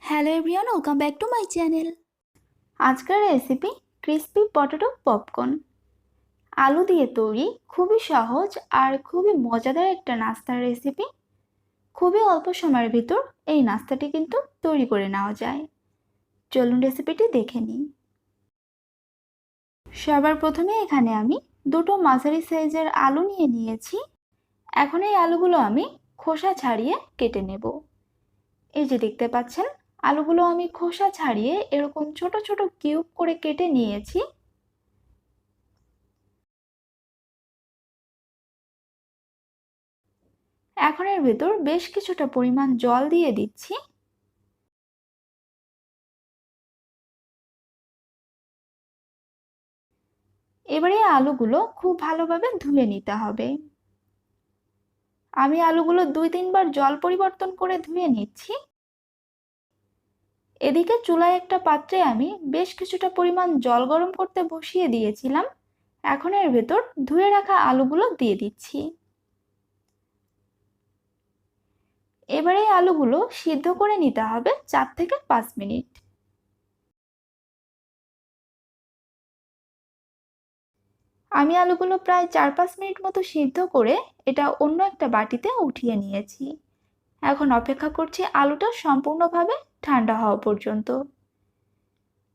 Hello everyone, welcome back to my channel. আজকের recipe crispy potato popcorn. আলু দিয়ে তৈরি খুবই সহজ আর খুবই মজাদার একটা নাস্তার রেসিপি। খুবই অল্প সময়ের ভিতর এই নাস্তাটি কিন্তু তৈরি করে নেওয়া যায়। চলুন রেসিপিটি দেখে নিই। সবার প্রথমে এখানে আমি দুটো মাঝারি সাইজের আলু নিয়েছি। এখন এই আলুগুলো আমি খোসা ছাড়িয়ে কেটে নেব। এই যে দেখতে পাচ্ছেন, আলুগুলো আমি খোসা ছাড়িয়ে এরকম ছোট ছোট কিউব করে কেটে নিয়েছি। এখন এর ভেতর বেশ কিছুটা পরিমাণ জল দিয়ে দিচ্ছি। এবারে আলুগুলো খুব ভালোভাবে ধুয়ে নিতে হবে। আমি আলুগুলো 2-3 বার জল পরিবর্তন করে ধুয়ে নিচ্ছি। এদিকে চুলায় একটা পাত্রে আমি বেশ কিছুটা পরিমাণ জল গরম করতে বসিয়ে দিয়েছিলাম। এখন এর ভেতর ধুয়ে রাখা আলুগুলো দিয়ে দিচ্ছি। এবারে আলুগুলো সিদ্ধ করে নিতে হবে 4 থেকে 5 মিনিট। আমি আলুগুলো প্রায় 4-5 মিনিট মতো সিদ্ধ করে এটা অন্য একটা বাটিতে উঠিয়ে নিয়েছি। এখন অপেক্ষা করছি আলুটা সম্পূর্ণভাবে ঠান্ডা হওয়া পর্যন্ত।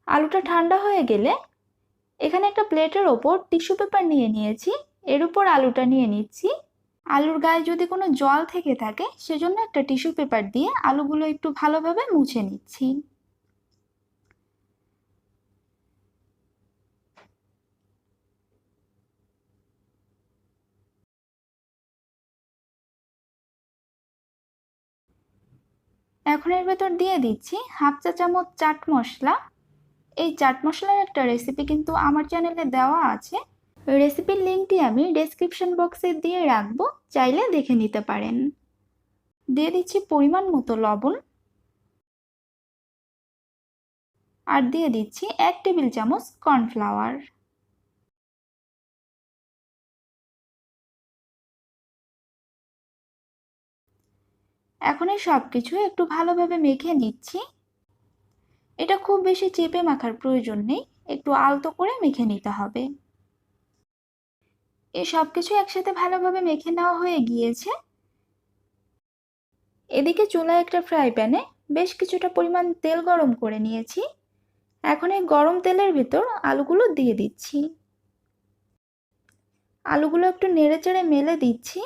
আলুটা ঠান্ডা হয়ে গেলে এখানে একটা প্লেটের ওপর টিস্যু পেপার নিয়েছি। এর উপর আলুটা নিয়ে নিচ্ছি। আলুর গায়ে যদি কোনো জল থেকে থাকে সেজন্য একটা টিস্যু পেপার দিয়ে আলুগুলো একটু ভালোভাবে মুছে নিচ্ছি। এখন এর ভেতর দিয়ে দিচ্ছি হাফ চা চামচ চাট মশলা। এই চাট মশলার একটা রেসিপি কিন্তু আমার চ্যানেলে দেওয়া আছে। রেসিপির লিঙ্কটি আমি ডেসক্রিপশন বক্সে দিয়ে রাখবো, চাইলে দেখে নিতে পারেন। দিয়ে দিচ্ছি পরিমাণ মতো লবণ আর দিয়ে দিচ্ছি 1 টেবিল চামচ কর্নফ্লাওয়ার। এখন এই সব কিছু একটু ভালোভাবে মেখে নিচ্ছি। এটা খুব বেশি চেপে মাখার প্রয়োজন নেই, একটু আলতো করে মেখে নিতে হবে। এই সব কিছু একসাথে ভালোভাবে মেখে নেওয়া হয়ে গিয়েছে। এদিকে চুলায় একটা ফ্রাই প্যানে বেশ কিছুটা পরিমাণ তেল গরম করে নিয়েছি। এখন এই গরম তেলের ভিতর আলুগুলো দিয়ে দিচ্ছি। আলুগুলো একটু নেড়েচেড়ে মেলে দিচ্ছি।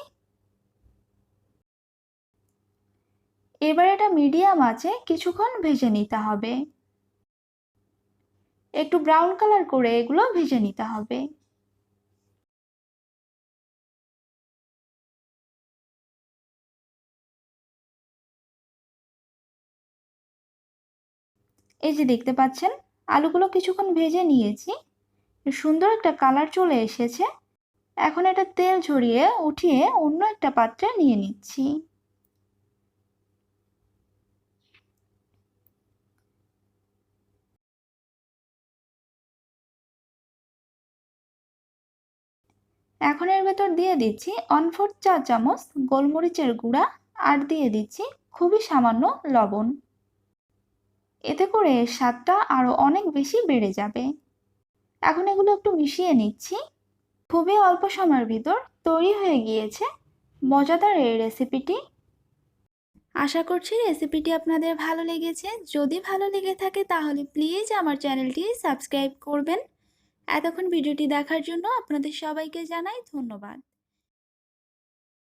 এবার এটা মিডিয়াম আঁচে কিছুক্ষণ ভেজে নিতে হবে। একটু ব্রাউন কালার করে এগুলো ভেজে নিতে হবে। এই যে দেখতে পাচ্ছেন, আলুগুলো কিছুক্ষণ ভেজে নিয়েছি। সুন্দর একটা কালার চলে এসেছে। এখন এটা তেল ঝরিয়ে উঠিয়ে অন্য একটা পাত্রে নিয়ে নিচ্ছি। এখন এর ভেতর দিয়ে দিচ্ছি 1/4 চা চামচ গোলমরিচের গুঁড়া আর দিয়ে দিচ্ছি খুবই সামান্য লবণ। এতে করে এর স্বাদটা আরো অনেক বেশি বেড়ে যাবে। এখন এগুলো একটু মিশিয়ে নিচ্ছি। খুবই অল্প সময়ের ভিতর তৈরি হয়ে গিয়েছে মজাদার এই রেসিপিটি। আশা করছি রেসিপিটি আপনাদের ভালো লেগেছে। যদি ভালো লেগে থাকে তাহলে প্লিজ আমার চ্যানেলটি সাবস্ক্রাইব করবেন। এতক্ষণ ভিডিওটি দেখার জন্য আপনাদের সবাইকে জানাই ধন্যবাদ।